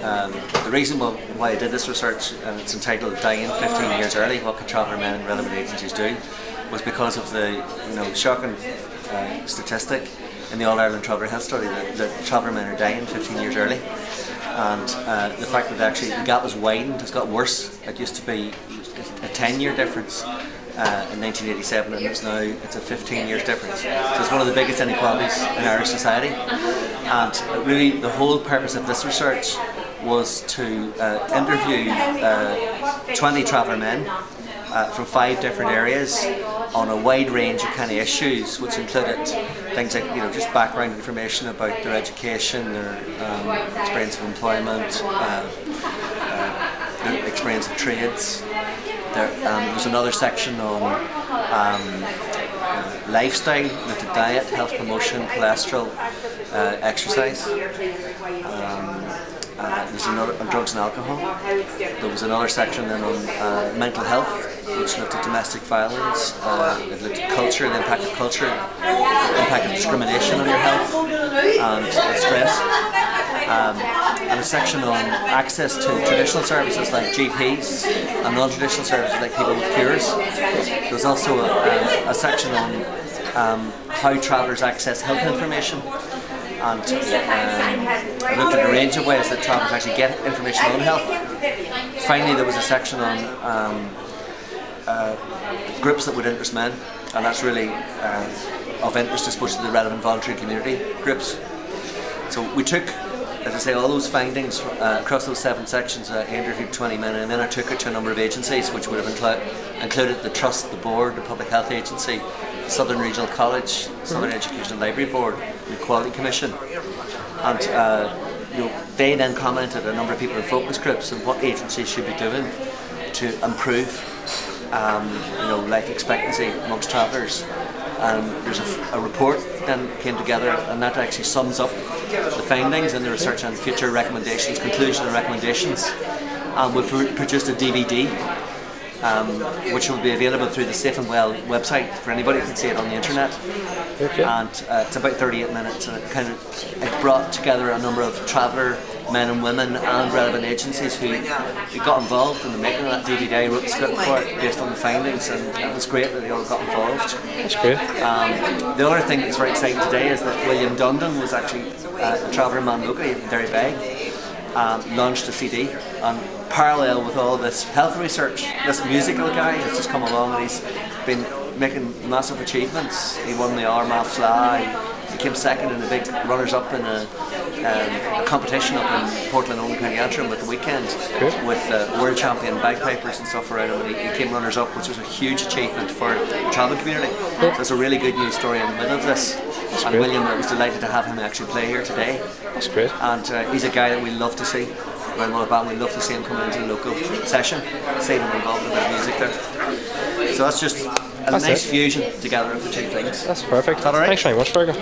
The reason why I did this research, and it's entitled "Dying 15 Years Early: What Can Traveller Men and Relevant Agencies Do?" was because of the shocking statistic in the All Ireland Traveller Health Study that traveller men are dying 15 years early, and the fact that actually the gap has widened, it's got worse. It used to be a 10-year difference in 1987, and it's a 15 years difference. So it's one of the biggest inequalities in Irish society, and really the whole purpose of this research was to interview 20 traveller men from 5 different areas on a wide range of kind of issues, which included things like just background information about their education, their experience of employment, their experience of trades. There was another section on lifestyle, looked at diet, health promotion, cholesterol, exercise. There was another on drugs and alcohol. There was another section then on mental health, which looked at domestic violence. It looked at culture, the impact of culture, the impact of discrimination on your health and stress. And a section on access to traditional services like GPs and non-traditional services like people with cures. There was also a section on how travellers access health information, and looked at a range of ways that travellers actually get information on health. Finally, there was a section on groups that would interest men, and that's really of interest, especially the relevant voluntary community groups. So we took, as I say, all those findings across those 7 sections. I interviewed 20 men, and then I took it to a number of agencies, which would have included the Trust, the Board, the Public Health Agency, Southern Regional College, Southern Education and Library Board, the Quality Commission, and they then commented, a number of people in focus groups, on what agencies should be doing to improve life expectancy amongst travellers. And there's a report then came together, and that actually sums up the findings and the research and future recommendations, conclusions and recommendations. And we've produced a DVD which will be available through the Safe and Well website for anybody who can see it on the internet. Okay. And it's about 38 minutes, and it brought together a number of traveller men and women and relevant agencies who got involved in the making of that DVD. I wrote the script for it based on the findings, and it was great that they all got involved. That's great. The other thing that's very exciting today is that William Dundon was actually a traveller man locally in Derrybeg, launched a CD, and parallel with all this health research, this musical guy has just come along, and he's been making massive achievements. He won the Armagh Fly. He came second in the big runners-up in a competition up in Portland, Owen, County Antrim at the weekend. Good. With world champion bagpipers and stuff around him, and he came runners-up, which was a huge achievement for the travel community. Good. So it's a really good news story in the middle of this. That's and great. William, I was delighted to have him actually play here today. That's great. And he's a guy that we love to see. Around Mullaband, we'd love to see him come into the local session, see him involved in a bit of music there. So that's just a nice fusion together of the two things. That's perfect. Is that all right? Thanks very much, Fergal.